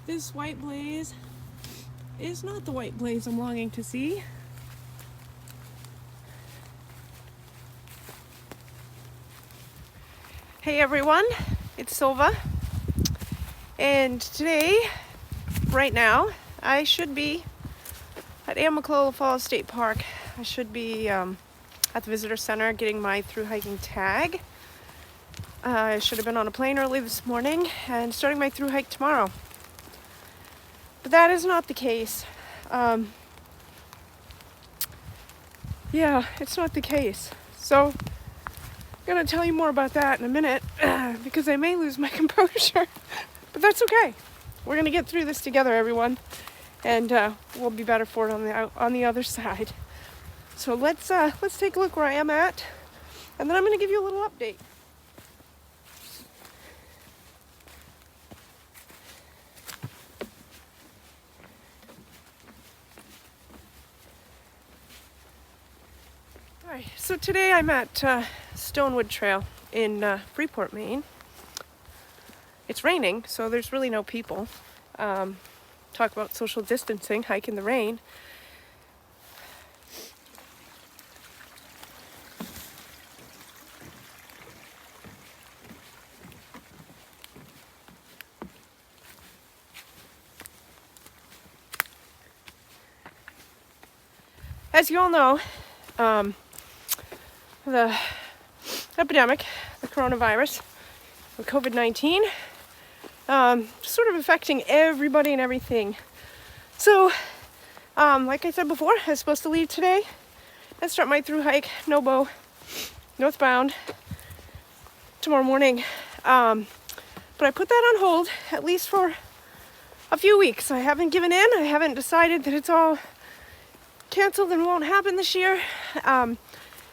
This white blaze is not the white blaze I'm longing to see. Hey everyone, it's Silva, and today, right now, I should be at Amicalola Falls State Park. I should be at the visitor center getting my thru-hiking tag. I should have been on a plane early this morning and starting my thru-hike tomorrow. But that is not the case. Yeah, it's not the case. So, I'm going to tell you more about that in a minute because I may lose my composure. But that's okay. We're going to get through this together, everyone. And we'll be better for it on the other side. So let's take a look where I am at. And then I'm going to give you a little update. Alright, so today I'm at Stonewood Trail in Freeport, Maine. It's raining, so there's really no people. Talk about social distancing, hike in the rain. As you all know, the epidemic, the coronavirus, or COVID-19, sort of affecting everybody and everything. So, like I said before, I was supposed to leave today and start my thru-hike, Nobo, northbound, tomorrow morning. But I put that on hold, at least for a few weeks. I haven't given in. I haven't decided that it's all canceled and won't happen this year.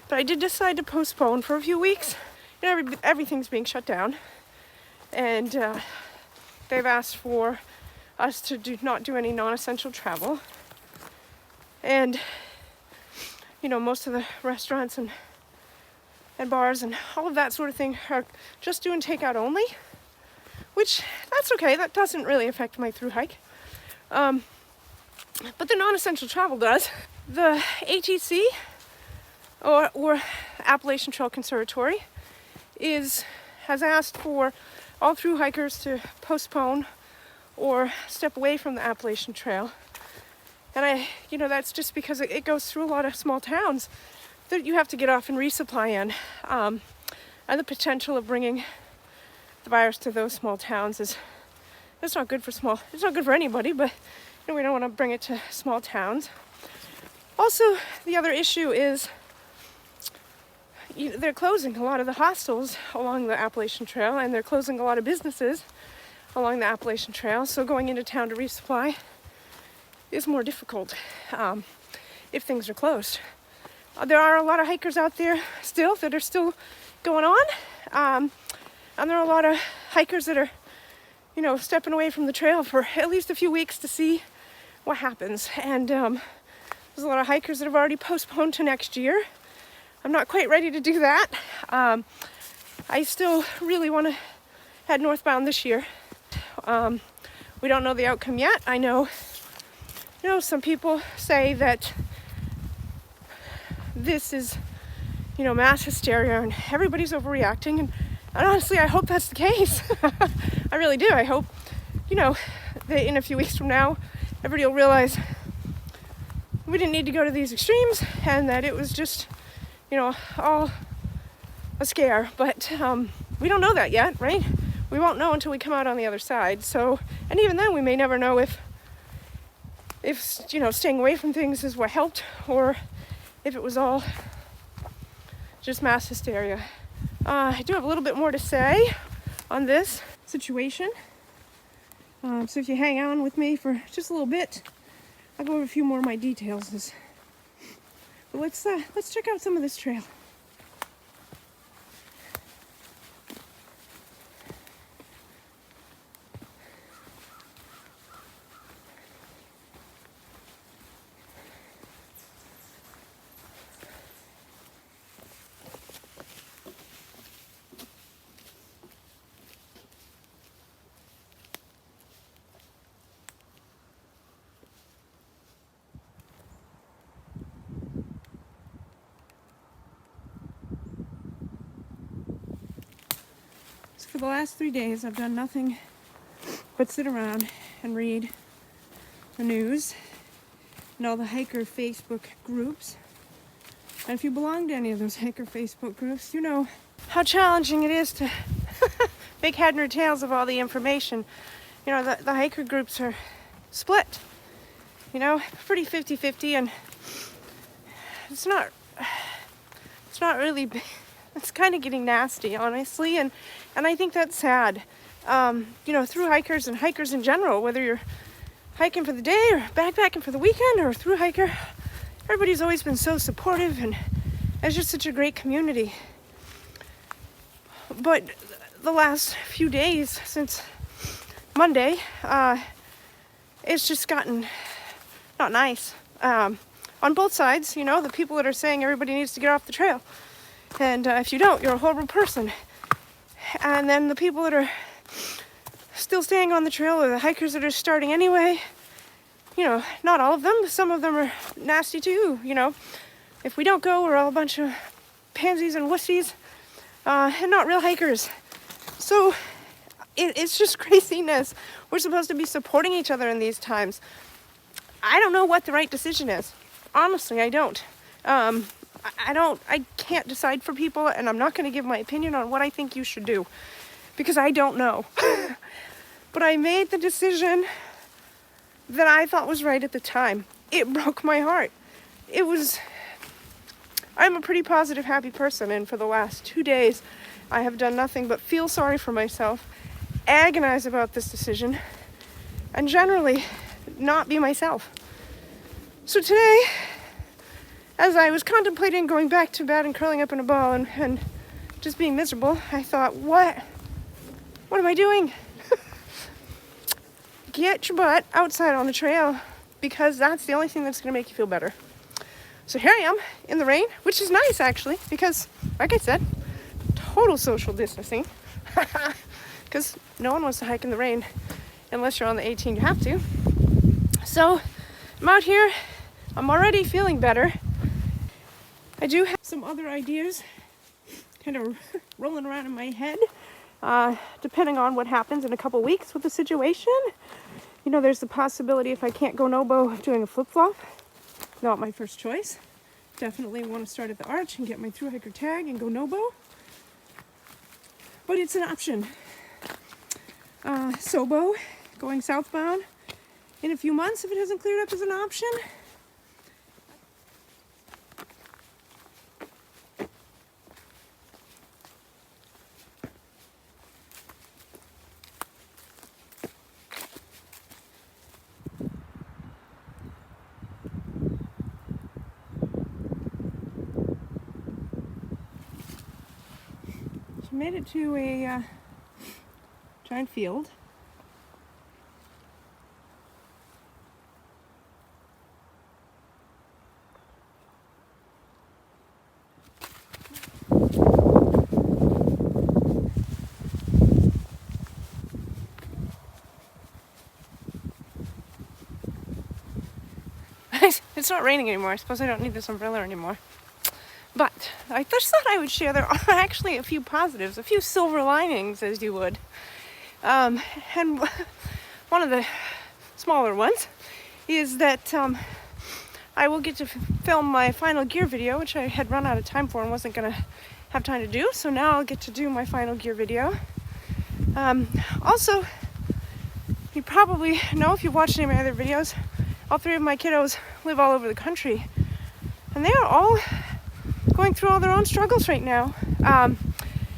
But I did decide to postpone for a few weeks. You know, everything's being shut down. And they've asked for us to not do any non-essential travel. And, you know, most of the restaurants and bars and all of that sort of thing are just doing takeout only. Which, that's okay. That doesn't really affect my thru-hike. But the non-essential travel does. The ATC, or Appalachian Trail Conservatory, has asked for all thru-hikers to postpone or step away from the Appalachian Trail. And that's just because it goes through a lot of small towns that you have to get off and resupply in. And the potential of bringing the virus to those small towns it's not good for anybody, but we don't want to bring it to small towns. Also, the other issue is they're closing a lot of the hostels along the Appalachian Trail, and they're closing a lot of businesses along the Appalachian Trail, so going into town to resupply is more difficult if things are closed. There are a lot of hikers out there still that are still going on, and there are a lot of hikers that are stepping away from the trail for at least a few weeks to see what happens. And there's a lot of hikers that have already postponed to next year. I'm not quite ready to do that. I still really want to head northbound this year. We don't know the outcome yet. I know, some people say that this is, mass hysteria and everybody's overreacting. And honestly, I hope that's the case. I really do. I hope, that in a few weeks from now, everybody will realize we didn't need to go to these extremes and that it was just, all a scare. But we don't know that yet, right? We won't know until we come out on the other side. So, and even then, we may never know if staying away from things is what helped, or if it was all just mass hysteria. I do have a little bit more to say on this situation. So if you hang on with me for just a little bit, I'll go over a few more of my details. But let's check out some of this trail. for the last 3 days, I've done nothing but sit around and read the news and all the hiker Facebook groups. And if you belong to any of those hiker Facebook groups, you know how challenging it is to make head nor tails of all the information. You know, the hiker groups are split, you know, pretty 50-50, and it's not really, it's kind of getting nasty, honestly, and I think that's sad. You know, through hikers and hikers in general, whether you're hiking for the day or backpacking for the weekend or through hiker, everybody's always been so supportive, and it's just such a great community. But the last few days since Monday, it's just gotten not nice. On both sides, you know, the people that are saying everybody needs to get off the trail, and if you don't, you're a horrible person. And then the people that are still staying on the trail, or the hikers that are starting anyway, you know, not all of them, some of them are nasty too, you know. If we don't go, we're all a bunch of pansies and wussies, and not real hikers. So it's just craziness. We're supposed to be supporting each other in these times. I don't know what the right decision is. Honestly, I don't. I can't decide for people, and I'm not going to give my opinion on what I think you should do, because I don't know. But I made the decision that I thought was right at the time. It broke my heart. I'm a pretty positive, happy person, and for the last 2 days, I have done nothing but feel sorry for myself, agonize about this decision, and generally not be myself. So today, as I was contemplating going back to bed and curling up in a ball and just being miserable, I thought, what am I doing? Get your butt outside on the trail, because that's the only thing that's going to make you feel better. So here I am in the rain, which is nice actually, because like I said, total social distancing, because no one wants to hike in the rain unless you're on the 18, you have to. So I'm out here, I'm already feeling better. I do have some other ideas kind of rolling around in my head, depending on what happens in a couple weeks with the situation. You know, there's the possibility, if I can't go Nobo, of doing a flip-flop. Not my first choice. Definitely want to start at the arch and get my thru-hiker tag and go Nobo. But it's an option. Sobo, going southbound in a few months if it hasn't cleared up, is an option. Made it to a giant field. It's not raining anymore. I suppose I don't need this umbrella anymore. But I just thought I would share there are actually a few positives, a few silver linings, as you would. And one of the smaller ones is that I will get to film my final gear video, which I had run out of time for and wasn't going to have time to do. So now I'll get to do my final gear video. Also, you probably know, if you've watched any of my other videos, all three of my kiddos live all over the country. And they are all going through all their own struggles right now. And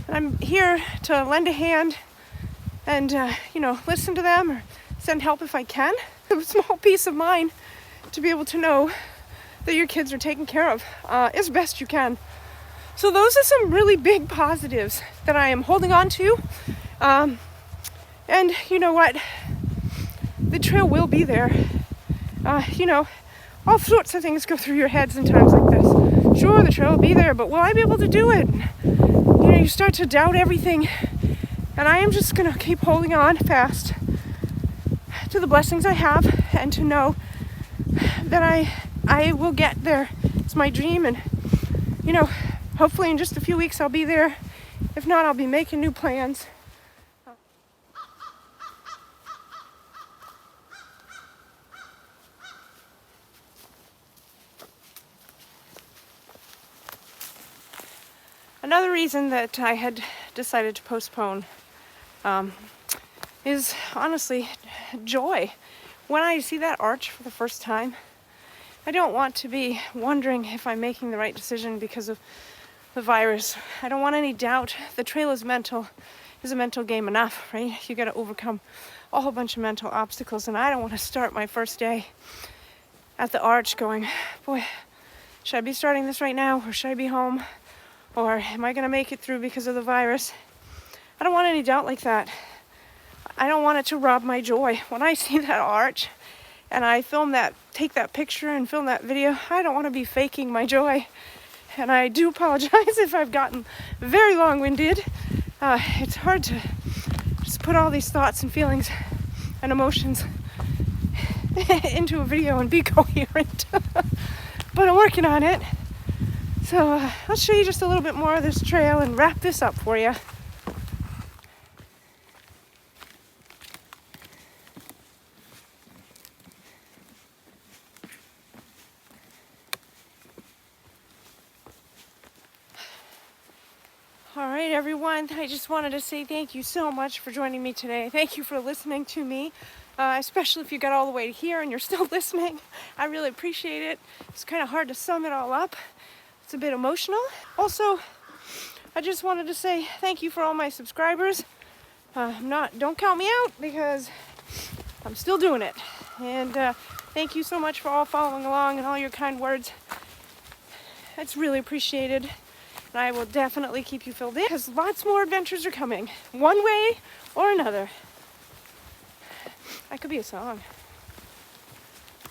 I'm here to lend a hand and, you know, listen to them or send help if I can. A small piece of mind to be able to know that your kids are taken care of as best you can. So those are some really big positives that I am holding on to. And you know what? The trail will be there. You know, all sorts of things go through your heads in times like this. Sure, the trail will be there, but will I be able to do it? You know, you start to doubt everything. And I am just going to keep holding on fast to the blessings I have, and to know that I will get there. It's my dream, and, you know, hopefully in just a few weeks I'll be there. If not, I'll be making new plans. Another reason that I had decided to postpone is honestly joy. When I see that arch for the first time, I don't want to be wondering if I'm making the right decision because of the virus. I don't want any doubt. The trail is a mental game enough, right? You got to overcome a whole bunch of mental obstacles, and I don't want to start my first day at the arch going, boy, should I be starting this right now, or should I be home, or am I going to make it through because of the virus? I don't want any doubt like that. I don't want it to rob my joy. When I see that arch and I take that picture and film that video, I don't want to be faking my joy. And I do apologize if I've gotten very long-winded. It's hard to just put all these thoughts and feelings and emotions into a video and be coherent. But I'm working on it. So I'll show you just a little bit more of this trail and wrap this up for you. All right, everyone, I just wanted to say thank you so much for joining me today. Thank you for listening to me, especially if you got all the way to here and you're still listening. I really appreciate it. It's kind of hard to sum it all up. It's a bit emotional. Also, I just wanted to say thank you for all my subscribers. Don't count me out because I'm still doing it. And thank you so much for all following along and all your kind words. It's really appreciated. And I will definitely keep you filled in because lots more adventures are coming, one way or another. That could be a song.